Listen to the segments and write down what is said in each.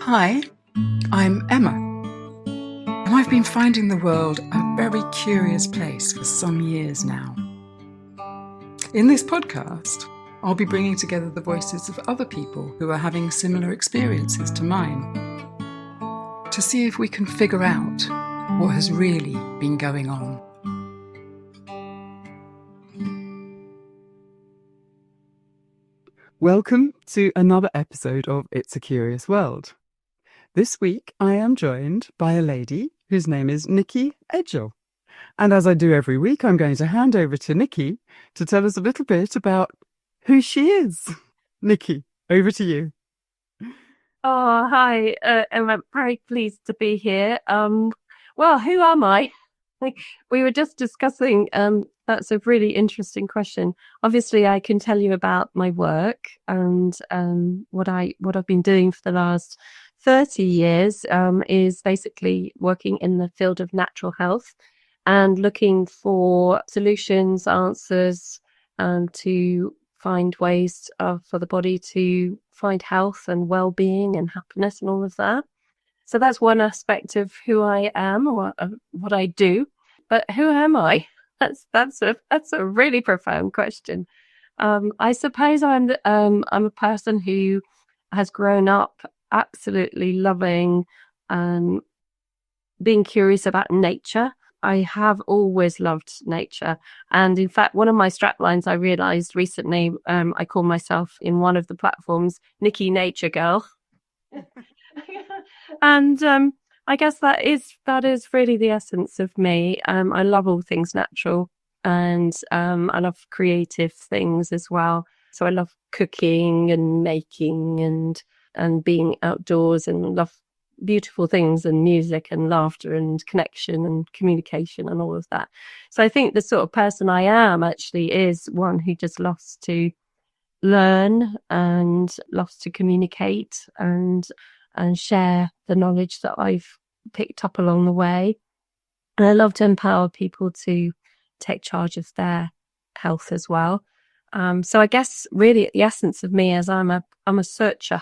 Hi, I'm Emma, and I've been finding the world a very curious place for some years now. In this podcast, I'll be bringing together the voices of other people who are having similar experiences to mine, to see if we can figure out what has really been going on. Welcome to another episode of It's a Curious World. This week I am joined by a lady whose name is Nicki Edgell. And as I do every week, I'm going to hand over to Nicki to tell us a little bit about who she is. Nicki, over to you. Oh, hi. I'm very pleased to be here. Well, who am I? We were just discussing, that's a really interesting question. Obviously, I can tell you about my work and what I've been doing for the last 30 years is basically working in the field of natural health and looking for solutions, answers, to find ways for the body to find health and well-being and happiness and all of that. So that's one aspect of who I am or what I do. But who am I? That's a really profound question. I suppose I'm a person who has grown up absolutely loving being curious about nature. I have always loved nature. And in fact, one of my straplines I realized recently, I call myself in one of the platforms, Nicki Nature Girl. And I guess that is really the essence of me. I love all things natural and I love creative things as well. So I love cooking and making and being outdoors and love beautiful things and music and laughter and connection and communication and all of that. So I think the sort of person I am actually is one who just loves to learn and loves to communicate and share the knowledge that I've picked up along the way. And I love to empower people to take charge of their health as well. So I guess really the essence of me is I'm a searcher.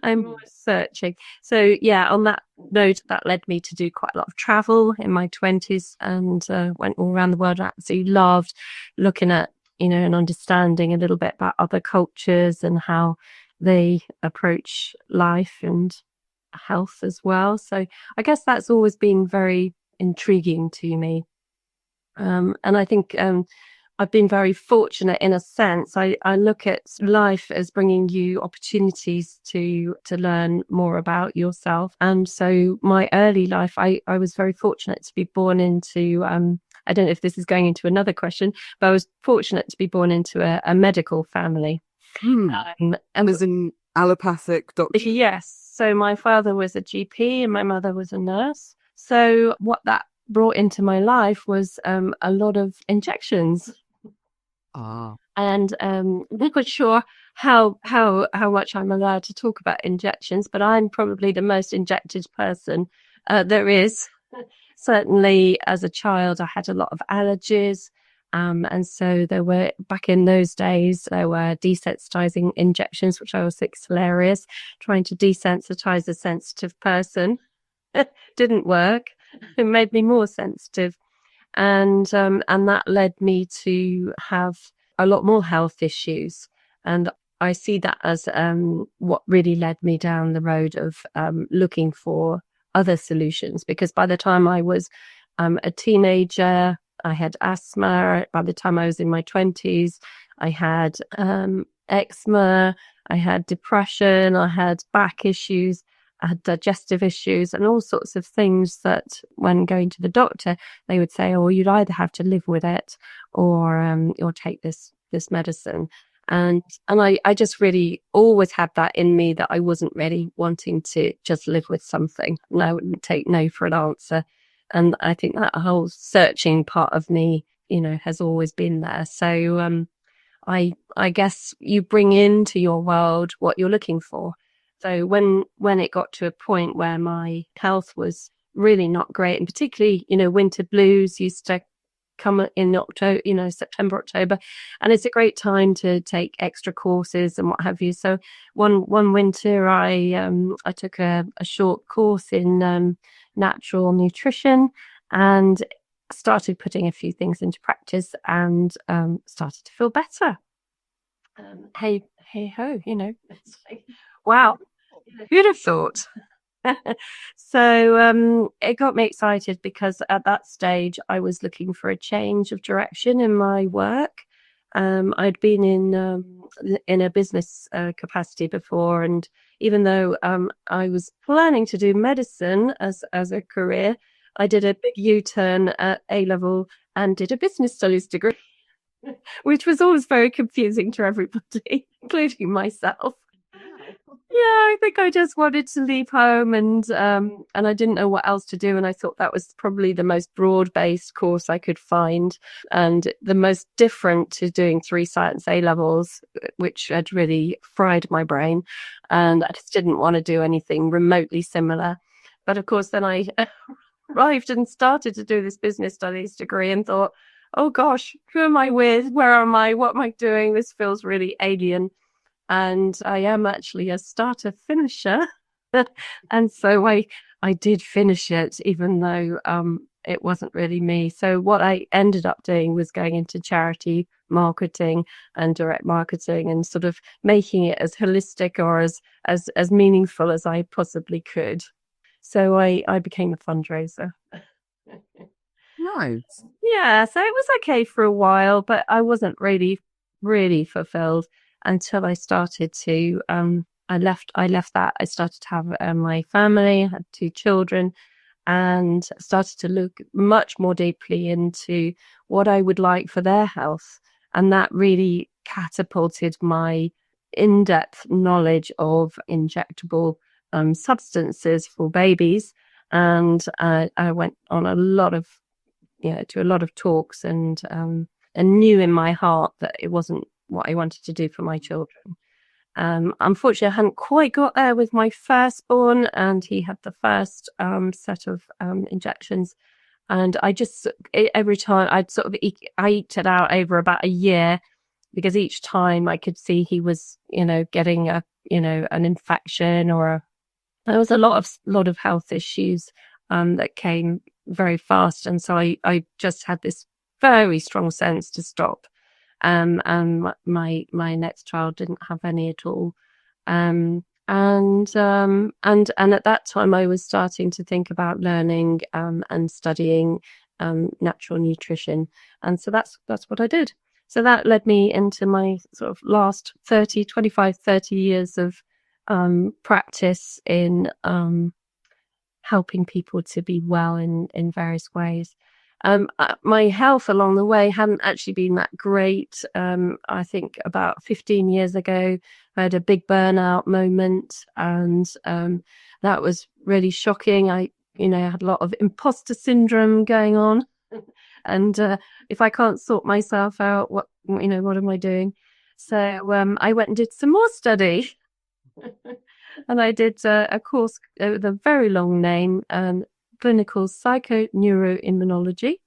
I'm always searching. So yeah, on that note, that led me to do quite a lot of travel in my 20s and went all around the world. I absolutely loved looking at, and understanding a little bit about other cultures and how they approach life and health as well. So I guess that's always been very intriguing to me. And I think I've been very fortunate in a sense. I look at life as bringing you opportunities to learn more about yourself. And so my early life, I was very fortunate to be born into, I don't know if this is going into another question, but I was fortunate to be born into a medical family. And as an allopathic doctor? Yes. So my father was a GP and my mother was a nurse. So what that brought into my life was a lot of injections. And I'm not sure how much I'm allowed to talk about injections, but I'm probably the most injected person there is. Certainly as a child, I had a lot of allergies. And so there were, back in those days, there were desensitizing injections, which I always think is hilarious. Trying to desensitize a sensitive person didn't work. It made me more sensitive. And that led me to have a lot more health issues. And I see that as what really led me down the road of looking for other solutions. Because by the time I was a teenager, I had asthma. By the time I was in my 20s, I had eczema, I had depression, I had back issues, I had digestive issues and all sorts of things that when going to the doctor, they would say, oh, you'd either have to live with it or take this medicine. And I just really always had that in me that I wasn't really wanting to just live with something. And I wouldn't take no for an answer. And I think that whole searching part of me, has always been there. So I guess you bring into your world what you're looking for. So when it got to a point where my health was really not great, and particularly, winter blues used to come in October, September, October, and it's a great time to take extra courses and what have you. So one winter, I took a short course in natural nutrition and started putting a few things into practice and started to feel better. Hey ho, it's like, wow, who'd have thought? So it got me excited because at that stage I was looking for a change of direction in my work. I'd been in a business capacity before, and even though I was planning to do medicine as a career, I did a big U-turn at A-level and did a business studies degree, which was always very confusing to everybody, including myself. Yeah, I think I just wanted to leave home, and I didn't know what else to do, and I thought that was probably the most broad-based course I could find, and the most different to doing 3 science A-levels, which had really fried my brain, and I just didn't want to do anything remotely similar. But of course, then I arrived and started to do this business studies degree and thought, oh gosh, who am I with? Where am I? What am I doing? This feels really alien. And I am actually a starter finisher. And so I did finish it, even though it wasn't really me. So what I ended up doing was going into charity marketing and direct marketing and sort of making it as holistic or as meaningful as I possibly could. So I became a fundraiser. Nice. Yeah, so it was okay for a while, but I wasn't really, really fulfilled until I started to I left that. I started to have my family, I had 2 children, and started to look much more deeply into what I would like for their health. And that really catapulted my in-depth knowledge of injectable substances for babies. And I went on to a lot of talks and knew in my heart that it wasn't what I wanted to do for my children. Unfortunately, I hadn't quite got there with my firstborn, and he had the first set of injections. And I just, every time I eked it out over about a year, because each time I could see he was, getting an infection there was a lot of health issues that came very fast. And so I just had this very strong sense to stop. And my next child didn't have any at all. And at that time I was starting to think about learning and studying natural nutrition. And so that's what I did. So that led me into my sort of last 30 years of practice in helping people to be well in various ways. My health along the way hadn't actually been that great. I think about 15 years ago, I had a big burnout moment, and that was really shocking. I had a lot of imposter syndrome going on, and if I can't sort myself out, what am I doing? So I went and did some more study, and I did a course with a very long name. Clinical psychoneuroimmunology.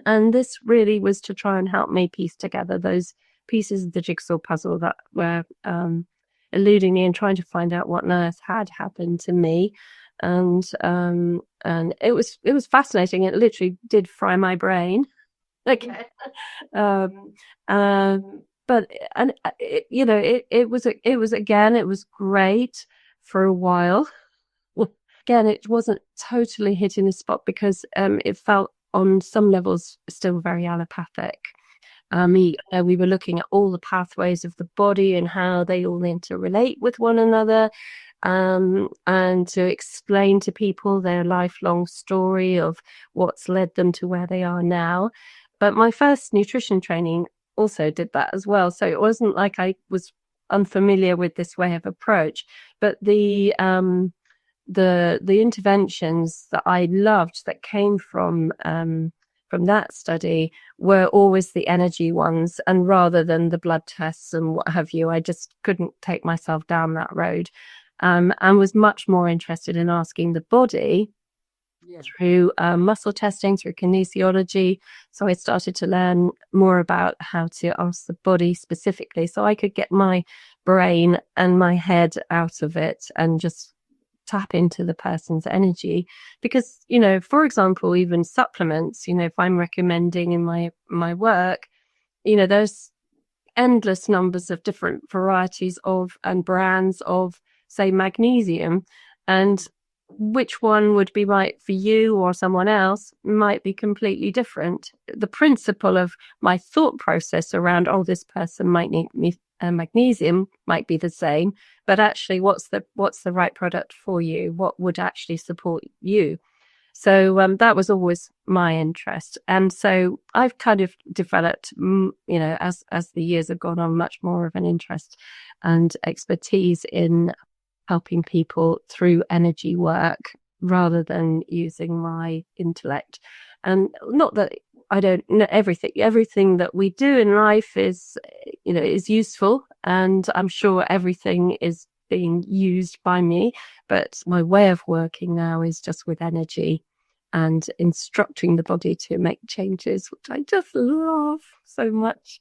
And this really was to try and help me piece together those pieces of the jigsaw puzzle that were eluding me, and trying to find out what on earth had happened to me. And it was fascinating. It literally did fry my brain. Okay. But it was great for a while. Again, it wasn't totally hitting the spot because it felt on some levels still very allopathic. We were looking at all the pathways of the body and how they all interrelate with one another, and to explain to people their lifelong story of what's led them to where they are now. But my first nutrition training also did that as well. So it wasn't like I was unfamiliar with this way of approach, but the interventions that I loved that came from that study were always the energy ones, and rather than the blood tests and what have you, I just couldn't take myself down that road, and was much more interested in asking the body through muscle testing, through kinesiology. So I started to learn more about how to ask the body specifically, so I could get my brain and my head out of it and just tap into the person's energy. Because, for example, even supplements, if I'm recommending in my work, there's endless numbers of different varieties of and brands of, say, magnesium, and which one would be right for you or someone else might be completely different. The principle of my thought process around, this person might need magnesium might be the same, but actually what's the right product for you? What would actually support you? So that was always my interest. And so I've kind of developed, as the years have gone on, much more of an interest and expertise in helping people through energy work rather than using my intellect. And not that I don't know everything that we do in life is useful, and I'm sure everything is being used by me, but my way of working now is just with energy and instructing the body to make changes, which I just love so much,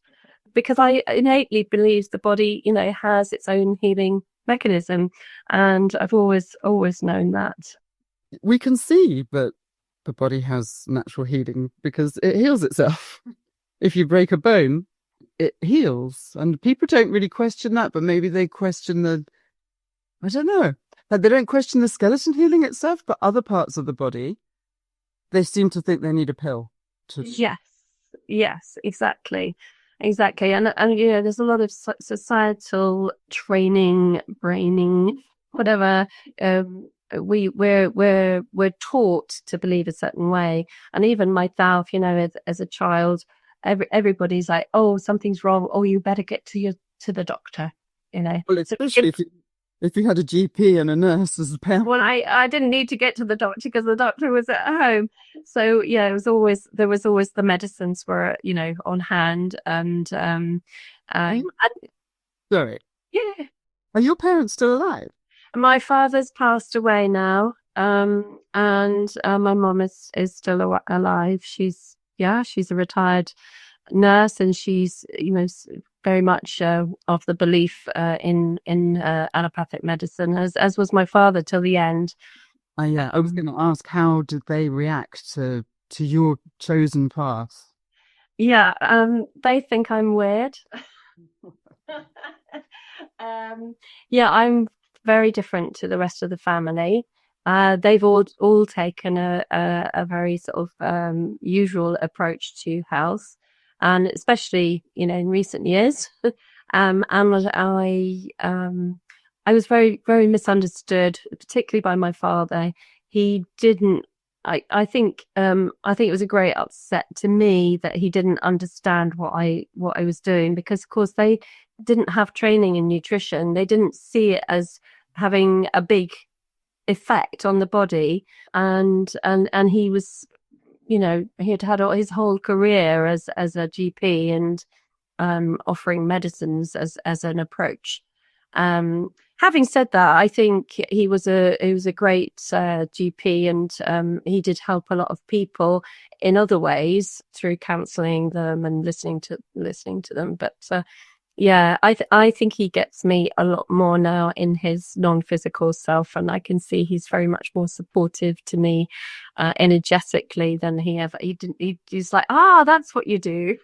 because I innately believe the body, has its own healing mechanism, and I've always known that. We can see that the body has natural healing because it heals itself. If you break a bone, it heals, and people don't really question that, but maybe they question I don't know, like they don't question the skeleton healing itself, but other parts of the body, they seem to think they need a pill to. Yes, exactly. And there's a lot of societal training, braining, whatever. We're taught to believe a certain way, and even myself, as a child, everybody's like, something's wrong, you better get to the doctor, Well, especially if you had a GP and a nurse as a parent. Well, I didn't need to get to the doctor because the doctor was at home. So yeah, there was always the medicines were on hand, and Sorry. Yeah. Are your parents still alive? My father's passed away now, and my mum is still alive. She's a retired nurse, and she's very much of the belief in allopathic medicine, as was my father till the end. I was going to ask, how did they react to your chosen path? Yeah, they think I'm weird. I'm very different to the rest of the family. They've all taken a very sort of usual approach to health, and especially in recent years. And I was very, very misunderstood, particularly by my father. He didn't. I think it was a great upset to me that he didn't understand what I was doing, because of course they didn't have training in nutrition. They didn't see it as having a big effect on the body, and he was, he had his whole career as a GP and offering medicines as an approach. Having said that, I think he was a great GP, and he did help a lot of people in other ways through counselling them and listening to them. But I think he gets me a lot more now in his non-physical self, and I can see he's very much more supportive to me energetically than he ever. He's like, that's what you do.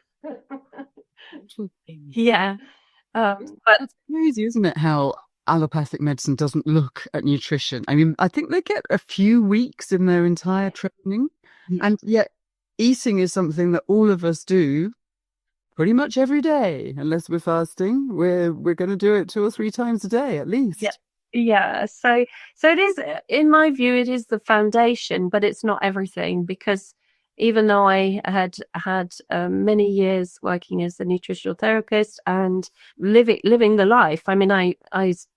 Yeah. But it's crazy, isn't it, how allopathic medicine doesn't look at nutrition? I mean, I think they get a few weeks in their entire training, and yet eating is something that all of us do pretty much every day. Unless we're fasting, we're going to do it 2 or 3 times a day at least. Yeah. So it is, in my view, it is the foundation, but it's not everything, because even though I had many years working as a nutritional therapist and living the life, I mean, I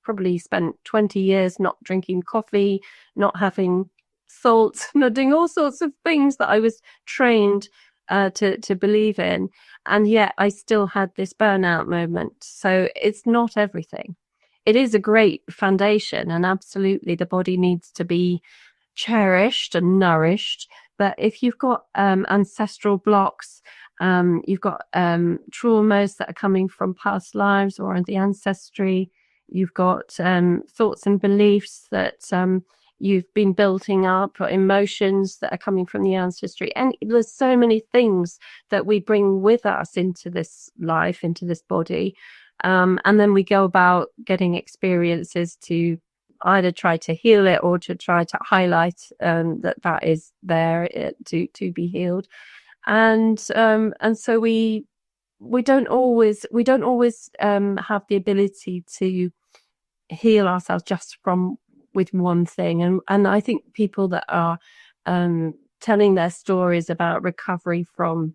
probably spent 20 years not drinking coffee, not having salt, not doing all sorts of things that I was trained to believe in, and yet I still had this burnout moment. So it's not everything. It is a great foundation, and absolutely the body needs to be cherished and nourished. But if you've got ancestral blocks, you've got traumas that are coming from past lives or the ancestry, you've got thoughts and beliefs that you've been building up, or emotions that are coming from the ancestry. And there's so many things that we bring with us into this life, into this body. And then we go about getting experiences to either try to heal it or to try to highlight that is there to be healed. And so we don't always have the ability to heal ourselves just from with one thing. And I think people that are telling their stories about recovery from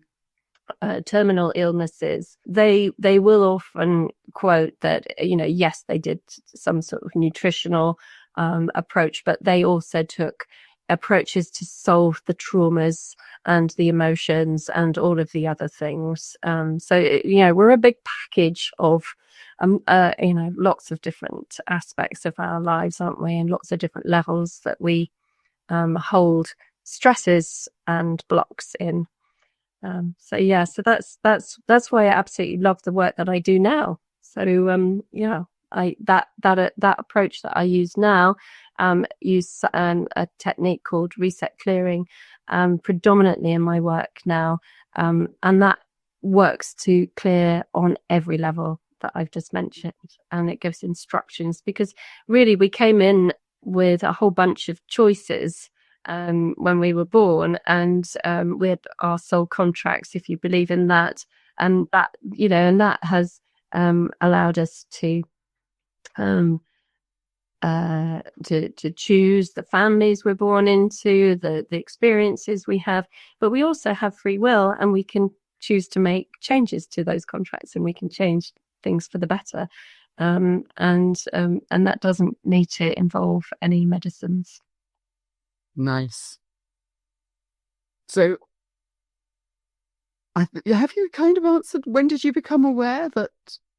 terminal illnesses, they will often quote that, yes, they did some sort of nutritional approach, but they also took approaches to solve the traumas and the emotions and all of the other things. So we're a big package of lots of different aspects of our lives, aren't we? And lots of different levels that we hold stresses and blocks in. So that's why I absolutely love the work that I do now. So that approach that I use now, use a technique called reset clearing predominantly in my work now, and that works to clear on every level that I've just mentioned, and it gives instructions, because really we came in with a whole bunch of choices when we were born, and we had our soul contracts, if you believe in that, and that and that has allowed us to choose the families we're born into, the experiences we have, but we also have free will, and we can choose to make changes to those contracts, and we can change things for the better, and that doesn't need to involve any medicines. Nice. So have you kind of answered, when did you become aware that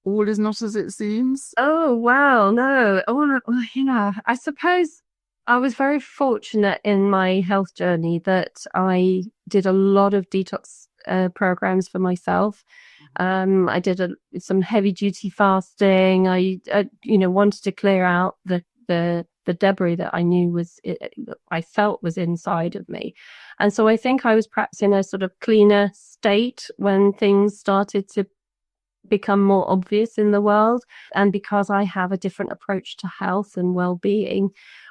all is not as it seems? Oh, wow. No. I suppose I was very fortunate in my health journey that I did a lot of detox programs for myself. I did some heavy duty fasting. I wanted to clear out the debris that I knew I felt was inside of me. And so I think I was perhaps in a sort of cleaner state when things started to become more obvious in the world. And because I have a different approach to health and well-being,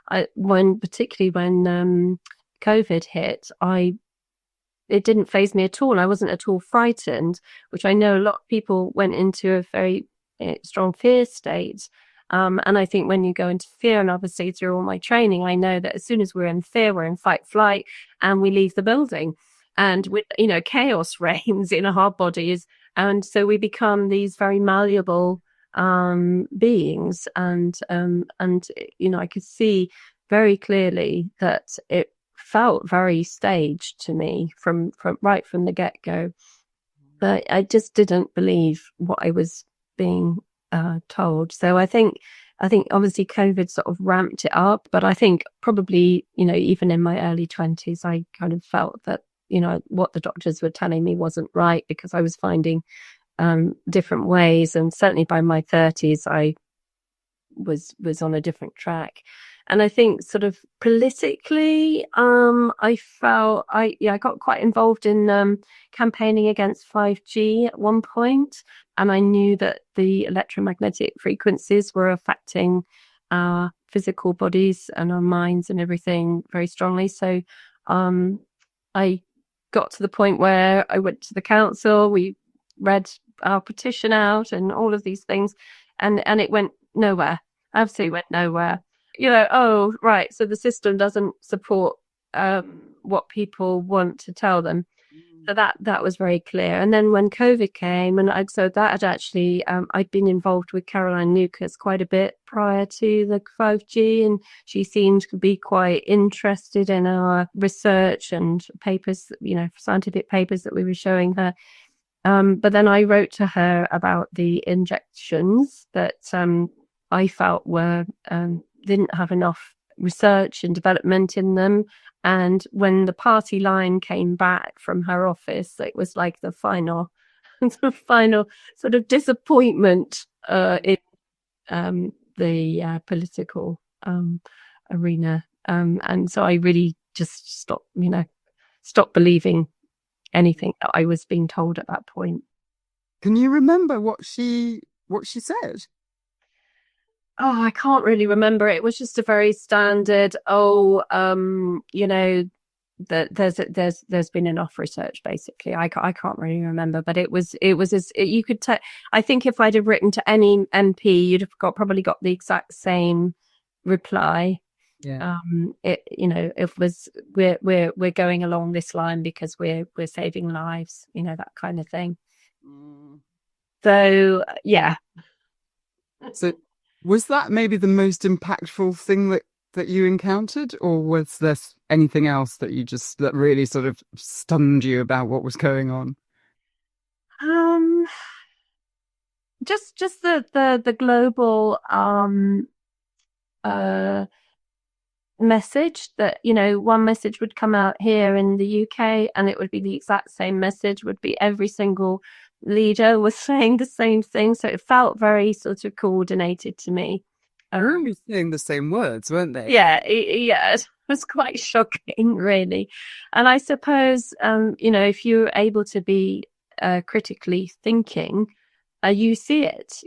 particularly when COVID hit, it didn't faze me at all. I wasn't at all frightened, which I know a lot of people went into a very strong fear state. And I think when you go into fear, and obviously through all my training, I know that as soon as we're in fear, we're in fight, flight, and we leave the building. And chaos reigns in our bodies. And so we become these very malleable beings. And I could see very clearly that it felt very staged to me from right from the get-go. But I just didn't believe what I was being told. So I think obviously COVID sort of ramped it up, but I think probably, even in my early 20s, I kind of felt that, what the doctors were telling me wasn't right, because I was finding different ways. And certainly by my 30s, I was on a different track. And I think sort of politically, I felt I got quite involved in campaigning against 5G at one point. And I knew that the electromagnetic frequencies were affecting our physical bodies and our minds and everything very strongly. So I got to the point where I went to the council, we read our petition out and all of these things, and it went nowhere. Absolutely went nowhere. Oh, right. So the system doesn't support what people want to tell them. So that was very clear. And then when COVID came, so that had actually, I'd been involved with Caroline Lucas quite a bit prior to the 5G, and she seemed to be quite interested in our research and papers, scientific papers that we were showing her. But then I wrote to her about the injections that I felt were didn't have enough research and development in them. And when the party line came back from her office, it was like the final sort of disappointment in the political arena. And so I really just stopped believing anything that I was being told at that point. Can you remember what she said? Oh, I can't really remember. It was just a very standard, that there's been enough research, basically. I can't really remember, but it was as you could tell. I think if I'd have written to any MP, you'd have probably got the exact same reply. Yeah. It was we're going along this line because we're saving lives, that kind of thing. So yeah. So was that maybe the most impactful thing that you encountered, or was there anything else that that really sort of stunned you about what was going on? Just the global message that, one message would come out here in the UK and it would be the exact same message, would be every single leader was saying the same thing. So it felt very sort of coordinated to me. Only saying the same words, weren't they? Yeah, it was quite shocking, really. And I suppose, if you're able to be critically thinking, you see it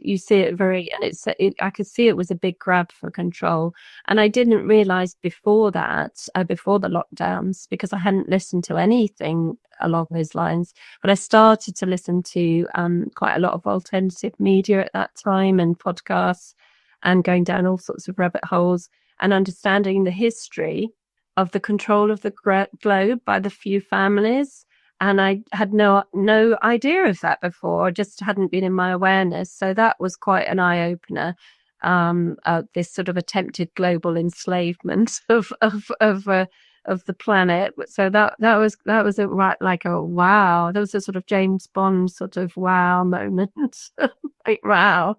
very, and I could see it was a big grab for control. And I didn't realize before that, before the lockdowns, because I hadn't listened to anything along those lines, but I started to listen to quite a lot of alternative media at that time and podcasts, and going down all sorts of rabbit holes and understanding the history of the control of the globe by the few families. And I had no idea of that before, just hadn't been in my awareness. So that was quite an eye-opener, this sort of attempted global enslavement of the planet. So that was like a wow. That was a sort of James Bond sort of wow moment. Like, wow.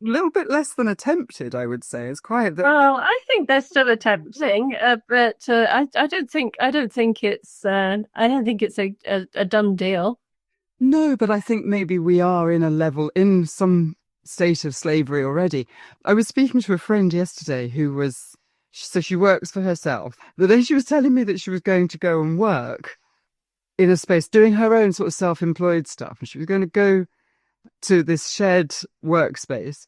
A little bit less than attempted, I would say. It's quite. Well, I think they're still attempting, but I don't think it's a done deal. No, but I think maybe we are in some state of slavery already. I was speaking to a friend yesterday she works for herself. But then she was telling me that she was going to go and work in a space doing her own sort of self-employed stuff, and she was going to go to this shared workspace,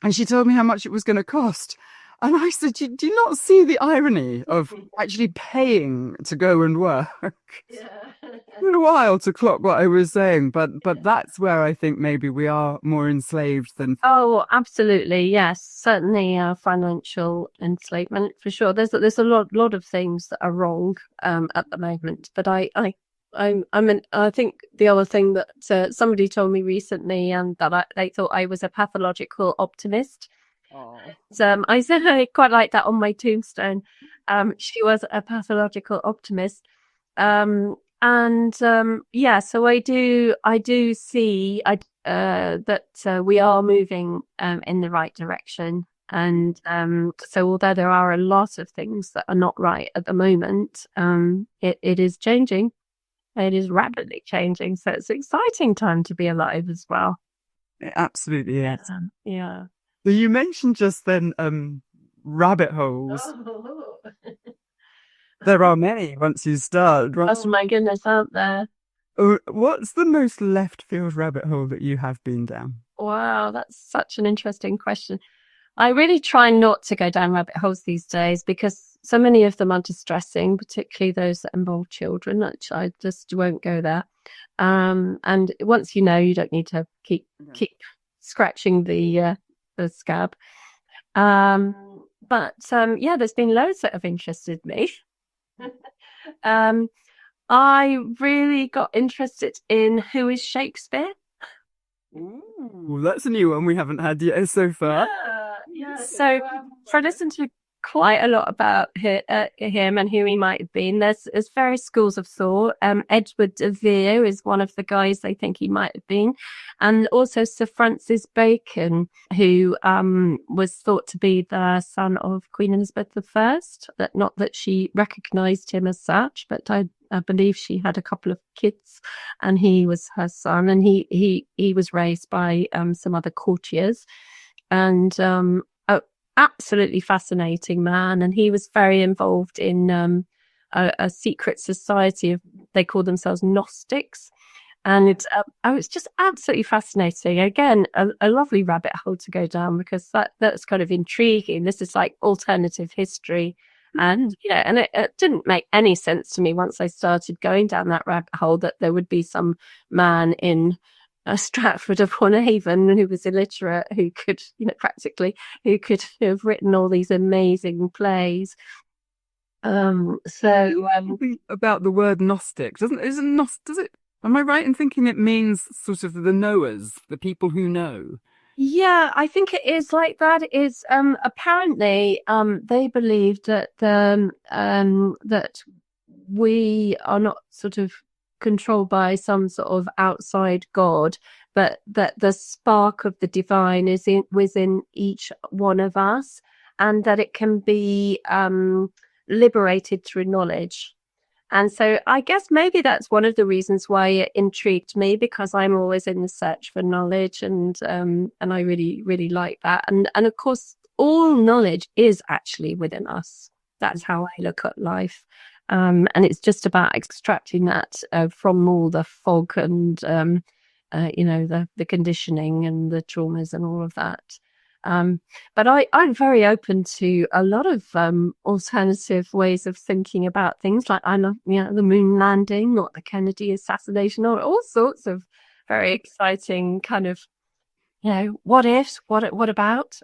and she told me how much it was going to cost. And I said, do you not see the irony of actually paying to go and work? Yeah. It's been a while to clock what I was saying, but that's where I think maybe we are more enslaved than... Oh, absolutely, yes. Certainly financial enslavement, for sure. There's a lot of things that are wrong at the moment, but I think the other thing that somebody told me recently, and that they thought I was a pathological optimist. So, I said I quite like that on my tombstone. She was a pathological optimist, so I do see that we are moving in the right direction. And so although there are a lot of things that are not right at the moment, it is changing. It is rapidly changing. So it's an exciting time to be alive as well. It absolutely is. Yeah. So you mentioned just then rabbit holes. Oh. There are many once you start. Right? Oh my goodness, aren't there? What's the most left field rabbit hole that you have been down? Wow, that's such an interesting question. I really try not to go down rabbit holes these days because so many of them are distressing, particularly those that involve children, which I just won't go there. And once you don't need to keep scratching the scab. But there's been loads that have interested me. I really got interested in who is Shakespeare. Ooh, that's a new one we haven't had yet so far. Yeah. So for listeners quite a lot about him and who he might have been. There's various schools of thought. Edward de Vere is one of the guys they think he might have been, and also Sir Francis Bacon, who was thought to be the son of Queen Elizabeth I. Not that she recognised him as such, but I believe she had a couple of kids, and he was her son, and he was raised by some other courtiers, and absolutely fascinating man. And he was very involved in a secret society they call themselves Gnostics, and it's just absolutely fascinating. Again, a lovely rabbit hole to go down, because that's kind of intriguing. This is like alternative history. And and it didn't make any sense to me once I started going down that rabbit hole that there would be some man in Stratford upon Avon who was illiterate, who could who could have written all these amazing plays. About the word Gnostic, does it? Am I right in thinking it means sort of the knowers, the people who know? Yeah, I think it is like that. Is apparently they believed that that we are not sort of controlled by some sort of outside god, but that the spark of the divine is within each one of us, and that it can be liberated through knowledge. And so I guess maybe that's one of the reasons why it intrigued me, because I'm always in the search for knowledge, and I really, really like that. And of course, all knowledge is actually within us. That's how I look at life. And it's just about extracting that from all the fog and, the conditioning and the traumas and all of that. But I'm very open to a lot of alternative ways of thinking about things. Like I love, the moon landing, or the Kennedy assassination, or all sorts of very exciting kind of, what ifs, what about?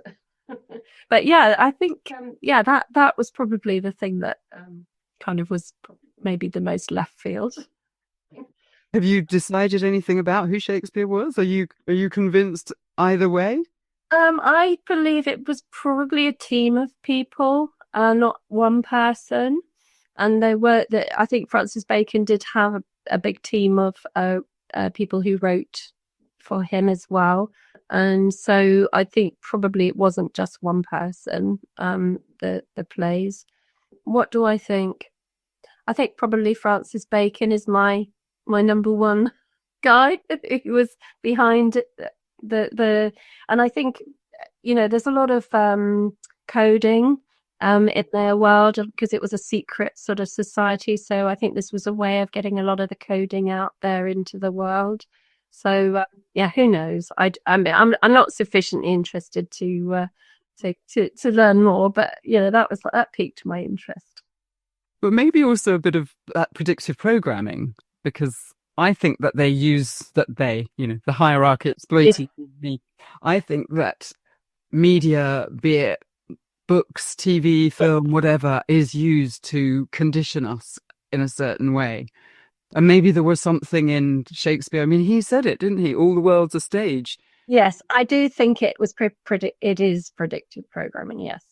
But yeah, I think that was probably the thing that kind of was maybe the most left field. Have you decided anything about who Shakespeare was? Are you convinced either way? I believe it was probably a team of people, not one person. And I think Francis Bacon did have a big team of people who wrote for him as well. And so I think probably it wasn't just one person, the plays. What do I think? I think probably Francis Bacon is my number one guy who was behind the and I think there's a lot of coding in their world, because it was a secret sort of society. So I think this was a way of getting a lot of the coding out there into the world. So who knows? I'm not sufficiently interested to learn more, but that piqued my interest. But maybe also a bit of that predictive programming, because I think that the hierarchy exploiting me. I think that media, be it books, TV, film, whatever, is used to condition us in a certain way. And maybe there was something in Shakespeare. I mean, he said it, didn't he? All the world's a stage. Yes, I do think it was it is predictive programming. Yes.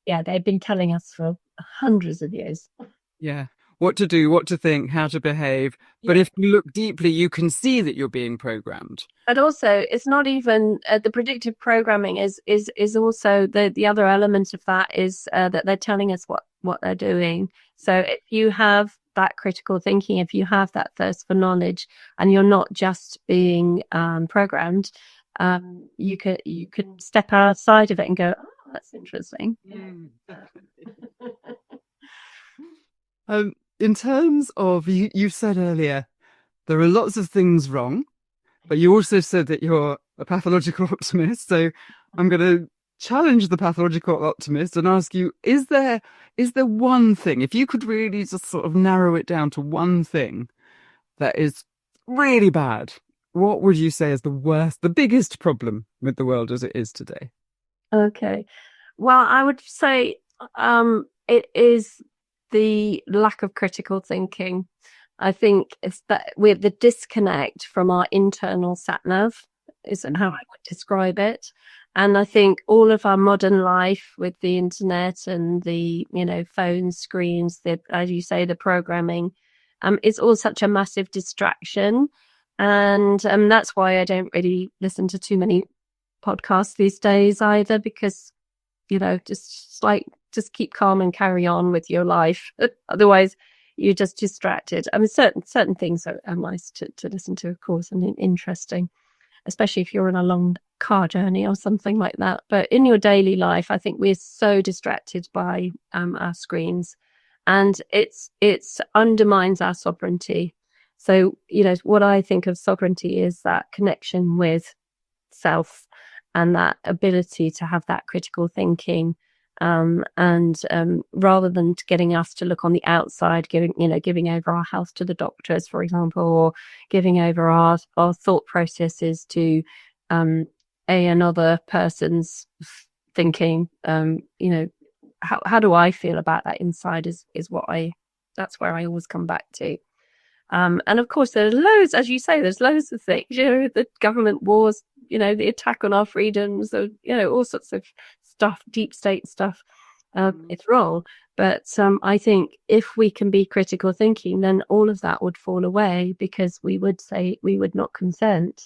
Yeah. They've been telling us for hundreds of years. Yeah. What to do, what to think, how to behave. But if you look deeply, you can see that you're being programmed. But also, it's not even the predictive programming is also the other element of that is that they're telling us what they're doing. So if you have that critical thinking, if you have that thirst for knowledge, and you're not just being programmed, you can step outside of it and go, oh, that's interesting. In terms of, you said earlier, there are lots of things wrong, but you also said that you're a pathological optimist. So I'm going to challenge the pathological optimist and ask you, is there one thing, if you could really just sort of narrow it down to one thing that is really bad, what would you say is the biggest problem with the world as it is today? Okay. Well, I would say it is the lack of critical thinking. I think it's that with the disconnect from our internal sat nav isn't how I would describe it. And I think all of our modern life with the internet and the, phone screens, as you say, the programming, it's all such a massive distraction. And that's why I don't really listen to too many podcasts these days either, because, just keep calm and carry on with your life. Otherwise, you're just distracted. I mean, certain things are nice to listen to, of course, and interesting, especially if you're on a long car journey or something like that. But in your daily life, I think we're so distracted by our screens, and it's undermines our sovereignty. So, what I think of sovereignty is that connection with self and that ability to have that critical thinking. And rather than getting us to look on the outside, giving over our health to the doctors, for example, or giving over our thought processes to another person's thinking, how do I feel about that inside is that's where I always come back to. And of course, there's loads, as you say, there's loads of things, the government wars, the attack on our freedoms, all sorts of stuff, deep state stuff. It's wrong. But I think if we can be critical thinking, then all of that would fall away, because we would say we would not consent.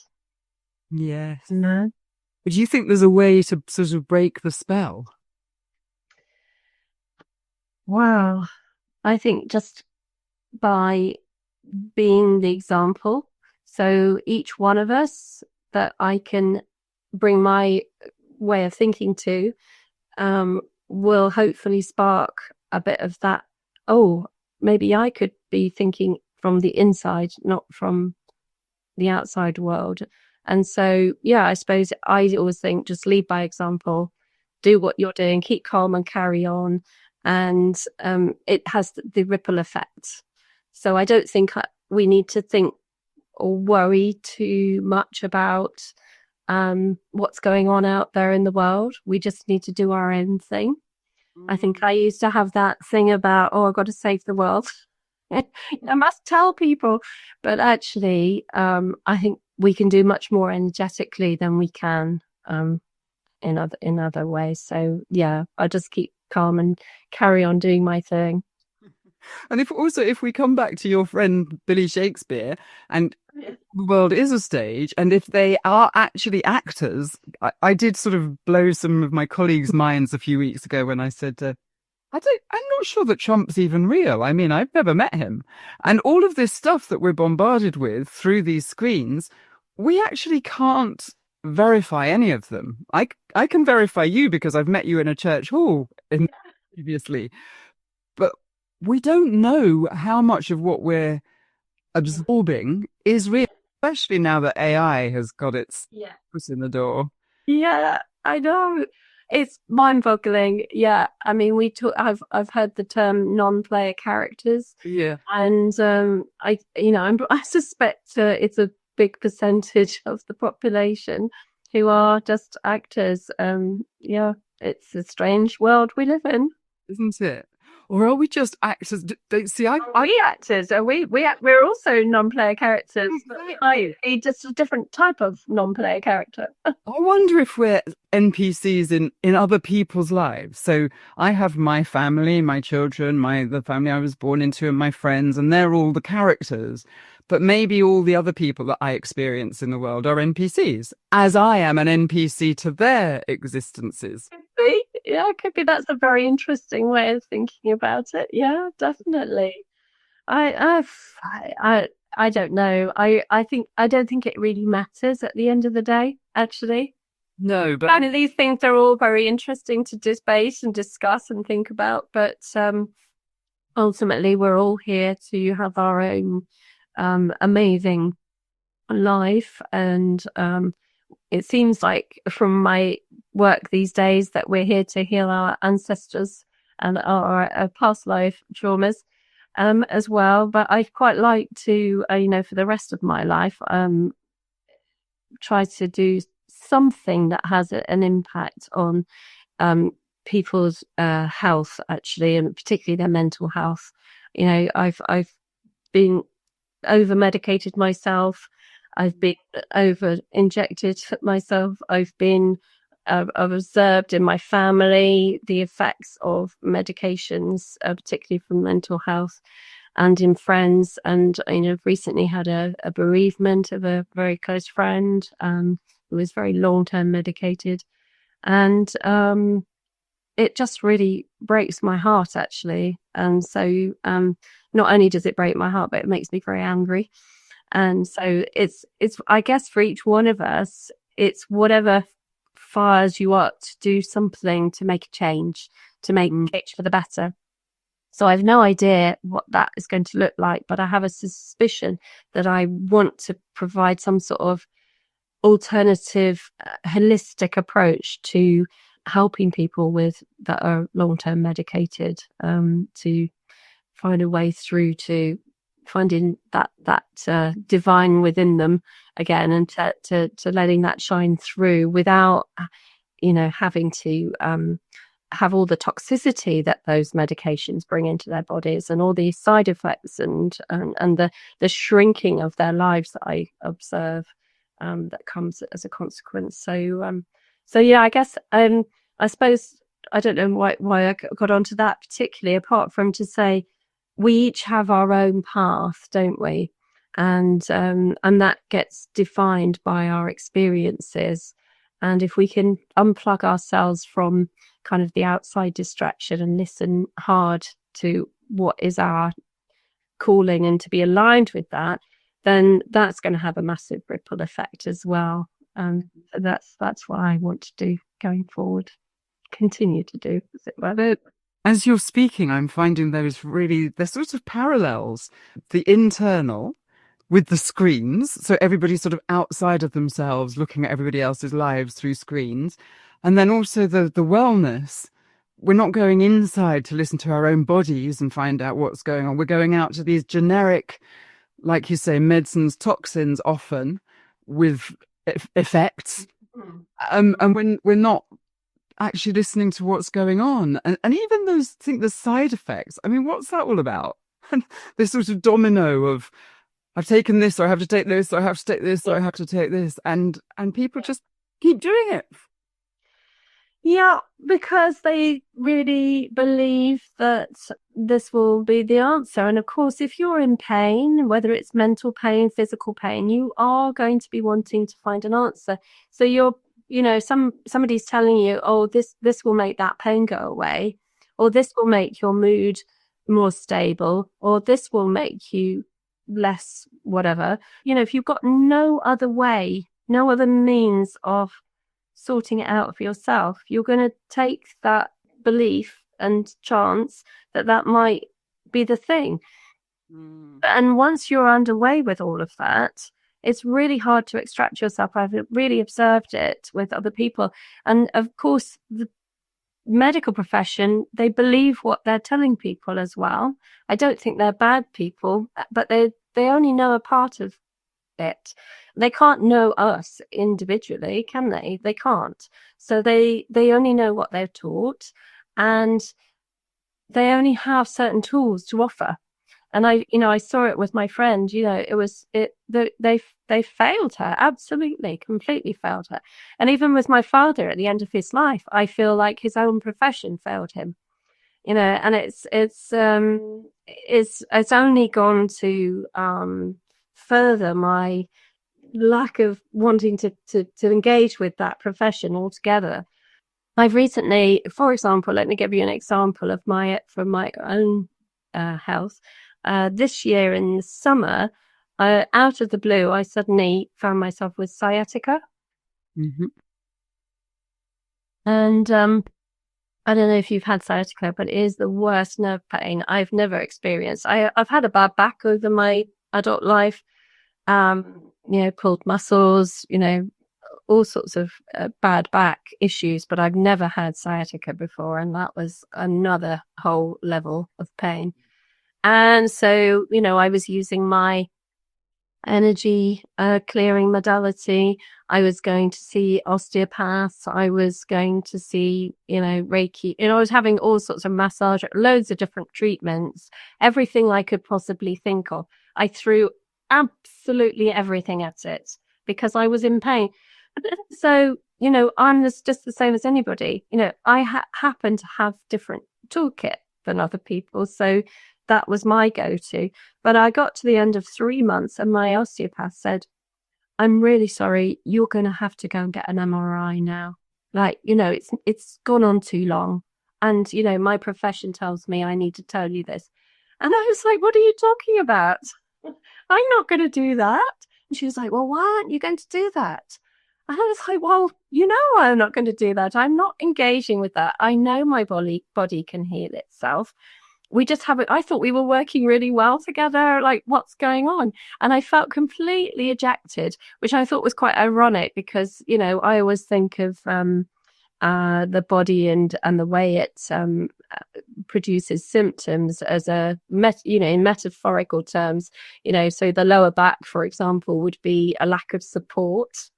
Yes. No. But do you think there's a way to sort of break the spell? Wow. I think just by being the example. So each one of us that I can bring my way of thinking to will hopefully spark a bit of that. Oh, maybe I could be thinking from the inside, not from the outside world. And so, I suppose I always think just lead by example, do what you're doing, keep calm and carry on. And it has the ripple effect. So I don't think we need to think or worry too much about what's going on out there in the world. We just need to do our own thing. I think I used to have that thing about, I've got to save the world. I must tell people. But actually, I think we can do much more energetically than we can in other ways. So, I just keep calm and carry on doing my thing. And if we come back to your friend Billy Shakespeare, and the world is a stage, and if they are actually actors, I did sort of blow some of my colleagues' minds a few weeks ago when I said, I'm not sure that Trump's even real. I mean, I've never met him. And all of this stuff that we're bombarded with through these screens, we actually can't verify any of them. I can verify you because I've met you in a church hall previously. But we don't know how much of what we're absorbing is real, especially now that AI has got its foot in the door. Yeah, I know. It's mind-boggling. Yeah, I mean, I've heard the term non-player characters. Yeah, and I suspect it's a big percentage of the population who are just actors. It's a strange world we live in, isn't it? Or are we just actors? See, are we actors? Are we're also non-player characters. Exactly. Just a different type of non-player character. I wonder if we're NPCs in other people's lives. So I have my family, my children, the family I was born into, and my friends, and they're all the characters. But maybe all the other people that I experience in the world are NPCs, as I am an NPC to their existences. Yeah, it could be. That's a very interesting way of thinking about it. Yeah, definitely. I don't know. I don't think it really matters at the end of the day, actually. No, but kind of these things are all very interesting to debate and discuss and think about. But ultimately, we're all here to have our own amazing life, and it seems like from my work these days that we're here to heal our ancestors and our past life traumas as well. But I'd quite like to, for the rest of my life, try to do something that has an impact on people's health, actually, and particularly their mental health. I've been over medicated myself. I've been over injected myself. I've been I've observed in my family the effects of medications, particularly for mental health, and in friends. And recently had a bereavement of a very close friend who was very long-term medicated, and it just really breaks my heart, actually. And so not only does it break my heart, but it makes me very angry. And so it's I guess for each one of us, it's whatever fires you up to do something to make a change, to make a change for the better. So I have no idea what that is going to look like, but I have a suspicion that I want to provide some sort of alternative, holistic approach to helping people that are long-term medicated, to find a way through to finding that divine within them again, and to letting that shine through without having to have all the toxicity that those medications bring into their bodies, and all the side effects and the shrinking of their lives that I observe that comes as a consequence. So yeah, I guess I suppose I don't know why I got onto that particularly, apart from to say we each have our own path, don't we? And that gets defined by our experiences. And if we can unplug ourselves from kind of the outside distraction and listen hard to what is our calling and to be aligned with that, then that's going to have a massive ripple effect as well. That's what I want to do going forward, continue to do, as it were. As you're speaking, I'm finding there's sort of parallels. The internal with the screens, so everybody's sort of outside of themselves, looking at everybody else's lives through screens. And then also the wellness. We're not going inside to listen to our own bodies and find out what's going on. We're going out to these generic, like you say, medicines, toxins often with effects. And when we're not actually listening to what's going on, and even the side effects. I mean, what's that all about? And this sort of domino of I've taken this, or I have to take this, or I have to take this, or I have to take this, and people just keep doing it. Yeah, because they really believe that this will be the answer. And of course, if you're in pain, whether it's mental pain, physical pain, you are going to be wanting to find an answer. So somebody's telling you, oh, this will make that pain go away, or this will make your mood more stable, or this will make you less whatever. If you've got no other way, no other means of sorting it out for yourself, you're going to take that belief and chance that might be the thing. And once you're underway with all of that, it's really hard to extract yourself. I've really observed it with other people. And of course, the medical profession, they believe what they're telling people as well. I don't think they're bad people, but they only know a part of it. They can't know us individually, can they? They can't. So they only know what they're taught, and they only have certain tools to offer. And I saw it with my friend. They failed her, absolutely, completely failed her. And even with my father at the end of his life, I feel like his own profession failed him. And it's only gone to further my lack of wanting to engage with that profession altogether. I've recently, for example, let me give you an example from my own health. This year in the summer, out of the blue, I suddenly found myself with sciatica. Mm-hmm. And I don't know if you've had sciatica, but it is the worst nerve pain I've never experienced. I've had a bad back over my adult life, pulled muscles, all sorts of bad back issues, but I've never had sciatica before. And that was another whole level of pain. And so, I was using my energy clearing modality. I was going to see osteopaths. I was going to see, Reiki. I was having all sorts of massage, loads of different treatments, everything I could possibly think of. I threw absolutely everything at it because I was in pain. So I'm just the same as anybody. I happen to have different toolkit than other people. So that was my go-to. But I got to the end of 3 months and my osteopath said, I'm really sorry, you're going to have to go and get an MRI now. Like, it's gone on too long. And, my profession tells me I need to tell you this. And I was like, what are you talking about? I'm not going to do that. And she was like, well, why aren't you going to do that? And I was like, well, I'm not going to do that. I'm not engaging with that. I know my body can heal itself. We just haven't. I thought we were working really well together. Like, what's going on? And I felt completely ejected, which I thought was quite ironic because, I always think of the body and the way it produces symptoms as in metaphorical terms. So the lower back, for example, would be a lack of support.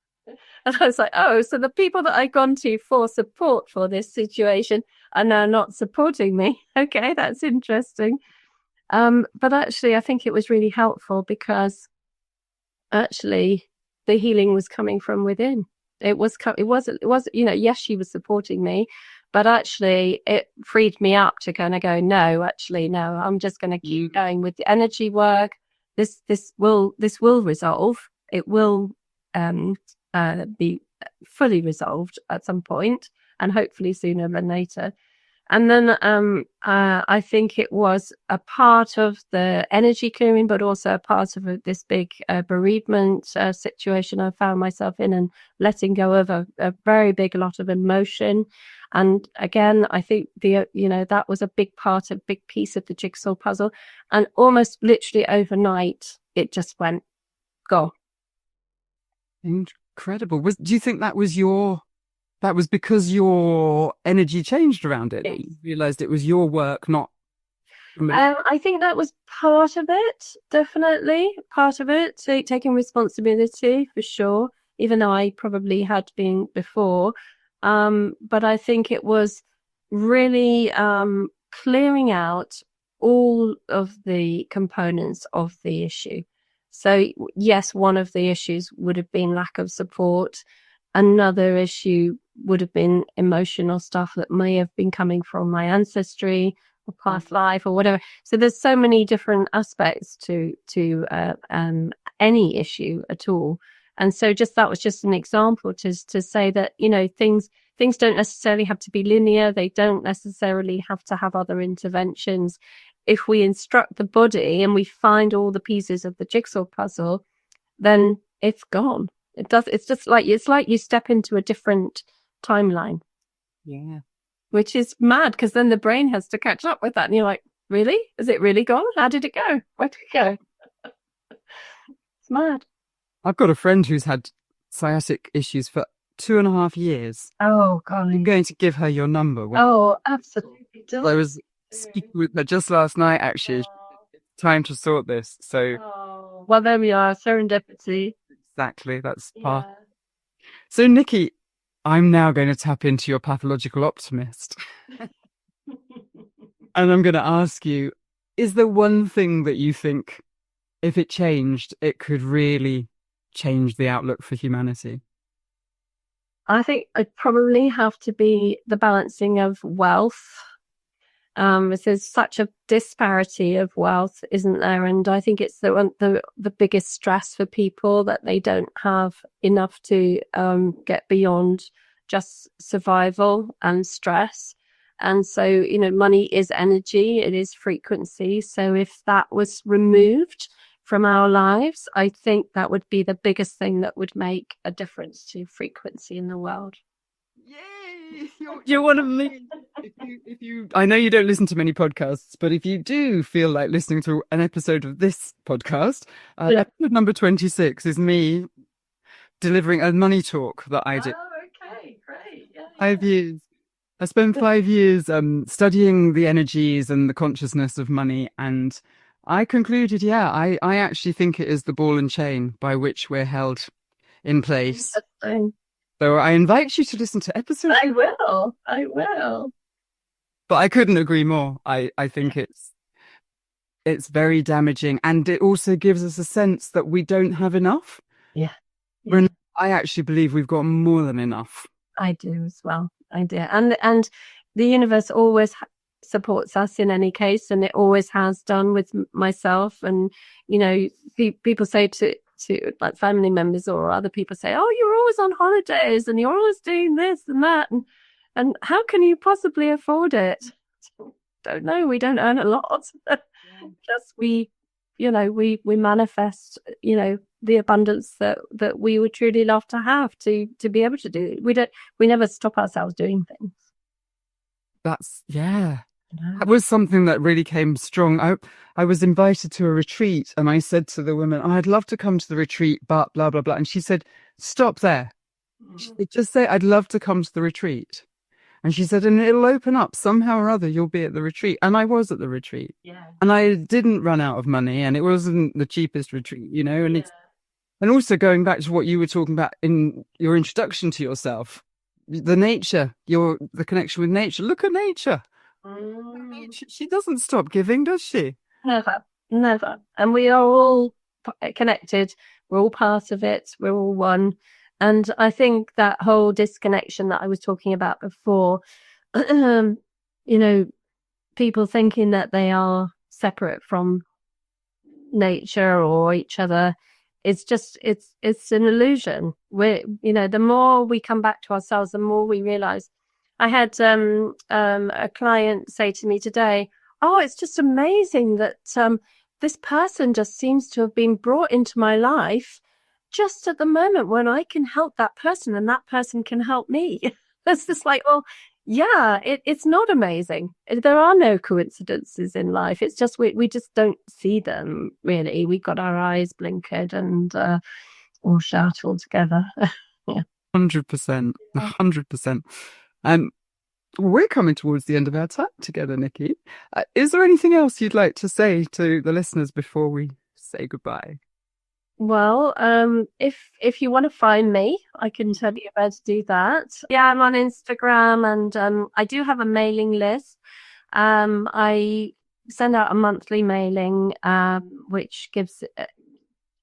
And I was like, oh, so the people that I've gone to for support for this situation are now not supporting me. Okay, that's interesting. But actually, I think it was really helpful because actually the healing was coming from within. It was, yes, she was supporting me, but actually it freed me up to kind of go, no, I'm just going to keep going with the energy work. This will resolve. It will, be fully resolved at some point, and hopefully sooner than later. And then I think it was a part of the energy clearing, but also a part of this big bereavement situation I found myself in, and letting go of a very big lot of emotion. And again, I think that was a big piece of the jigsaw puzzle. And almost literally overnight, it just went, go. Incredible. Do you think that was because your energy changed around it? You realized it was your work, not... I think that was part of it, definitely. Part of it, taking responsibility for sure, even though I probably had been before. But I think it was really clearing out all of the components of the issue. So yes, one of the issues would have been lack of support. Another issue would have been emotional stuff that may have been coming from my ancestry or past life or whatever. So there's so many different aspects to any issue at all. And so that was just an example to say that, things don't necessarily have to be linear. They don't necessarily have to have other interventions. If we instruct the body and we find all the pieces of the jigsaw puzzle, then it's gone. It's like you step into a different timeline. Yeah. Which is mad, because then the brain has to catch up with that. And you're like, really? Is it really gone? How did it go? Where did it go? It's mad. I've got a friend who's had sciatic issues for 2.5 years. Oh, God. I'm going to give her your number. Absolutely. I was speaking with her just last night, actually. Time to sort this. So, well, there we are. Serendipity. Exactly. That's part. So, Nicki, I'm now going to tap into your pathological optimist. And I'm going to ask you, is there one thing that you think, if it changed, it could really change the outlook for humanity? I think it'd probably have to be the balancing of wealth. There's such a disparity of wealth, isn't there? And I think it's the biggest stress for people, that they don't have enough to get beyond just survival and stress. And so, money is energy, it is frequency. So if that was removed from our lives, I think that would be the biggest thing that would make a difference to frequency in the world. Yay! You're one of me. If you, I know you don't listen to many podcasts, but if you do feel like listening to an episode of this podcast, episode number 26 is me delivering a money talk that I did. Oh, okay, great. Yeah. 5 years. I spent 5 years studying the energies and the consciousness of money, and I concluded, I actually think it is the ball and chain by which we're held in place. So I invite you to listen to episode. I will. But I couldn't agree more. I think it's very damaging, and it also gives us a sense that we don't have enough. Yeah. I actually believe we've got more than enough. I do as well. I do. And the universe always supports us in any case, and it always has done with myself. And, you know, people say to like family members or other people say, oh, you're always on holidays and you're always doing this and that. And how can you possibly afford it? Don't know. We don't earn a lot. Just we manifest, the abundance that we would truly love to have to be able to do. We never stop ourselves doing things. That was something that really came strong. I was invited to a retreat and I said to the woman, I'd love to come to the retreat, but blah, blah, blah. And she said, stop there. Just say, I'd love to come to the retreat. And she said, and it'll open up somehow or other. You'll be at the retreat. And I was at the retreat. Yeah. And I didn't run out of money and it wasn't the cheapest retreat, and and also going back to what you were talking about in your introduction to yourself, the nature, the connection with nature. Look at nature. She doesn't stop giving, does she? Never. And we are all connected. We're all part of it. We're all one. And I think that whole disconnection that I was talking about before, people thinking that they are separate from nature or each other, it's an illusion. The more we come back to ourselves, the more we realize. I had a client say to me today, oh, it's just amazing that this person just seems to have been brought into my life just at the moment when I can help that person and that person can help me. That's just like, well, yeah, it's not amazing. There are no coincidences in life. It's just we just don't see them, really. We got our eyes blinkered and all shut all together. Yeah. 100%. 100%. We're coming towards the end of our time together, Nicki. Is there anything else you'd like to say to the listeners before we say goodbye? Well, if you want to find me, I can tell you where to do that. Yeah, I'm on Instagram and I do have a mailing list. I send out a monthly mailing which gives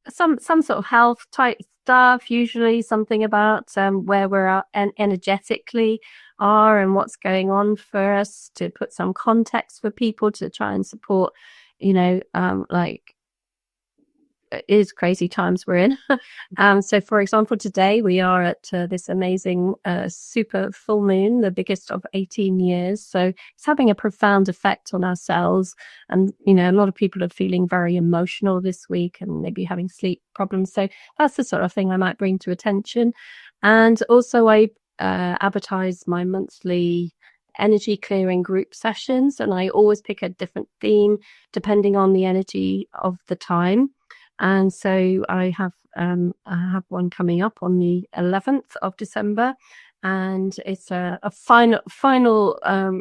some sort of health type stuff, usually something about where we're at and energetically are and what's going on for us, to put some context for people to try and support, like it is crazy times we're in. So for example, today we are at this amazing super full moon, the biggest of 18 years. So it's having a profound effect on our cells. And, a lot of people are feeling very emotional this week and maybe having sleep problems. So that's the sort of thing I might bring to attention. And also I advertise my monthly energy clearing group sessions, and I always pick a different theme depending on the energy of the time. And so I have one coming up on the 11th of December, and it's a final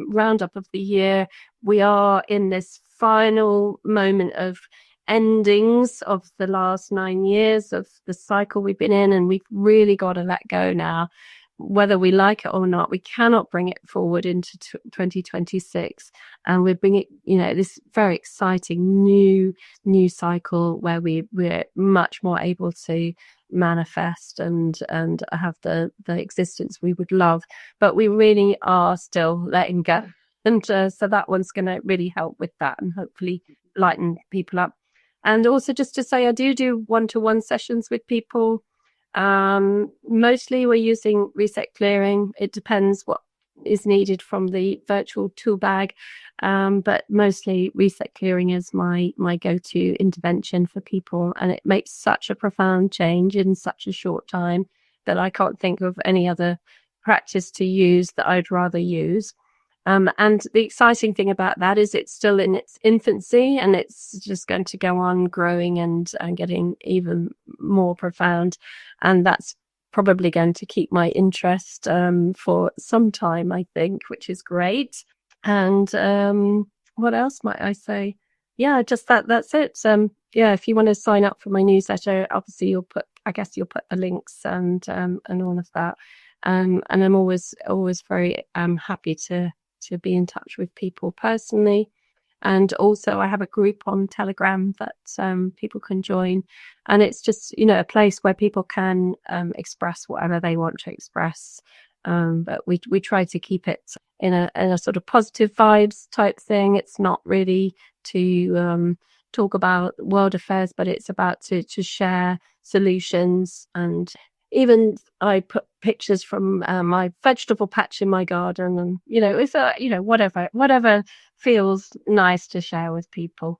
roundup of the year. We are in this final moment of endings of the last 9 years of the cycle we've been in, and we've really got to let go now. Whether we like it or not, we cannot bring it forward into 2026. And we're bringing, this very exciting new cycle where we're much more able to manifest and have the existence we would love. But we really are still letting go. And so that one's going to really help with that and hopefully lighten people up. And also just to say, I do one-to-one sessions with people. Mostly we're using reset clearing. It depends what is needed from the virtual tool bag. But mostly reset clearing is my go-to intervention for people. And it makes such a profound change in such a short time that I can't think of any other practice to use that I'd rather use. And the exciting thing about that is it's still in its infancy, and it's just going to go on growing and getting even more profound. And that's probably going to keep my interest for some time, I think, which is great. And what else might I say? Yeah, just that's it. If you want to sign up for my newsletter, obviously you'll put the links and all of that. And I'm always very happy to be in touch with people personally. And also I have a group on Telegram that people can join. And it's just, a place where people can express whatever they want to express. But we try to keep it in a sort of positive vibes type thing. It's not really to talk about world affairs, but it's about to share solutions. And even I put pictures from my vegetable patch in my garden, and it's whatever feels nice to share with people.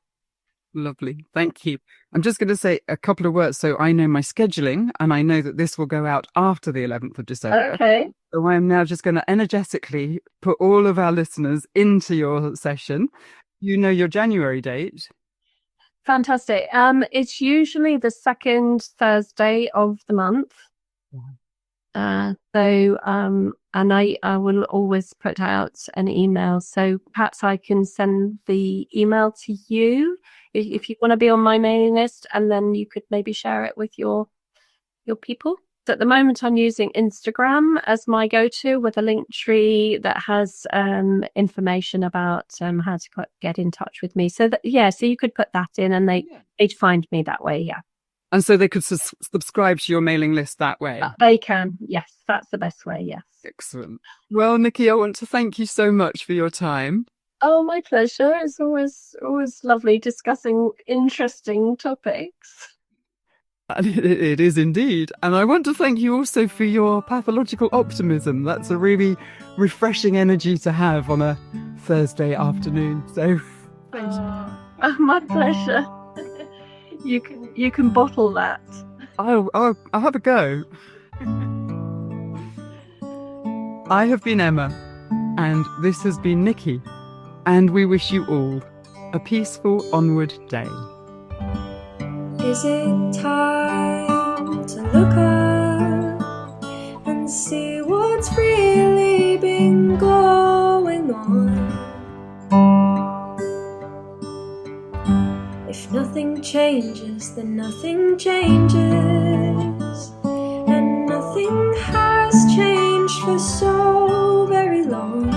Lovely. Thank you. I'm just going to say a couple of words so I know my scheduling, and I know that this will go out after the 11th of December. Okay. So I am now just going to energetically put all of our listeners into your session. You know your January date. Fantastic. It's usually the second Thursday of the month. And I will always put out an email. So perhaps I can send the email to you if you want to be on my mailing list, and then you could maybe share it with your people. So at the moment, I'm using Instagram as my go-to, with a link tree that has information about how to get in touch with me. So so you could put that in, and they'd find me that way. Yeah. And so they could subscribe to your mailing list that way? They can, yes. That's the best way, yes. Excellent. Well, Nicki, I want to thank you so much for your time. Oh, my pleasure. It's always lovely discussing interesting topics. And it is indeed. And I want to thank you also for your pathological optimism. That's a really refreshing energy to have on a Thursday afternoon. So thank you. My pleasure. You can bottle that. I'll have a go. I have been Emma, and this has been Nicki, and we wish you all a peaceful onward day. Is it time to look up and see what's really been going on? If nothing changes, then nothing changes, and nothing has changed for so very long.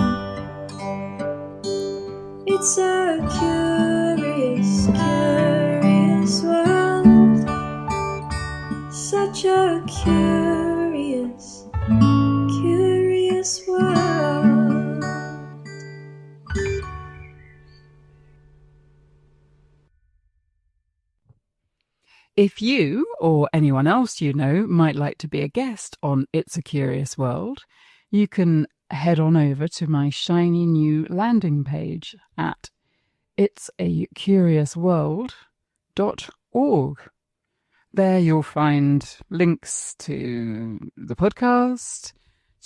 It's a curious, curious world, such a curious, curious world. If you or anyone else you know might like to be a guest on It's a Curious World, you can head on over to my shiny new landing page at itsacuriousworld.org. There you'll find links to the podcast,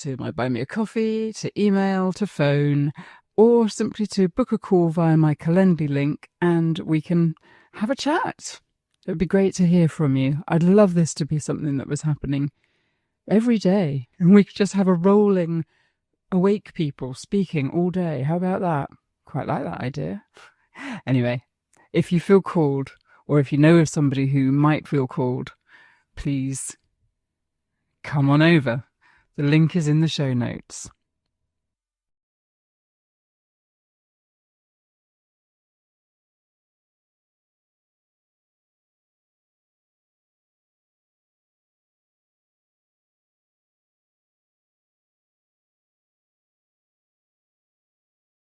to my Buy Me a Coffee, to email, to phone, or simply to book a call via my Calendly link, and we can have a chat. It would be great to hear from you. I'd love this to be something that was happening every day, and we could just have a rolling awake people speaking all day. How about that? Quite like that idea. Anyway, if you feel called, or if you know of somebody who might feel called, please come on over. The link is in the show notes.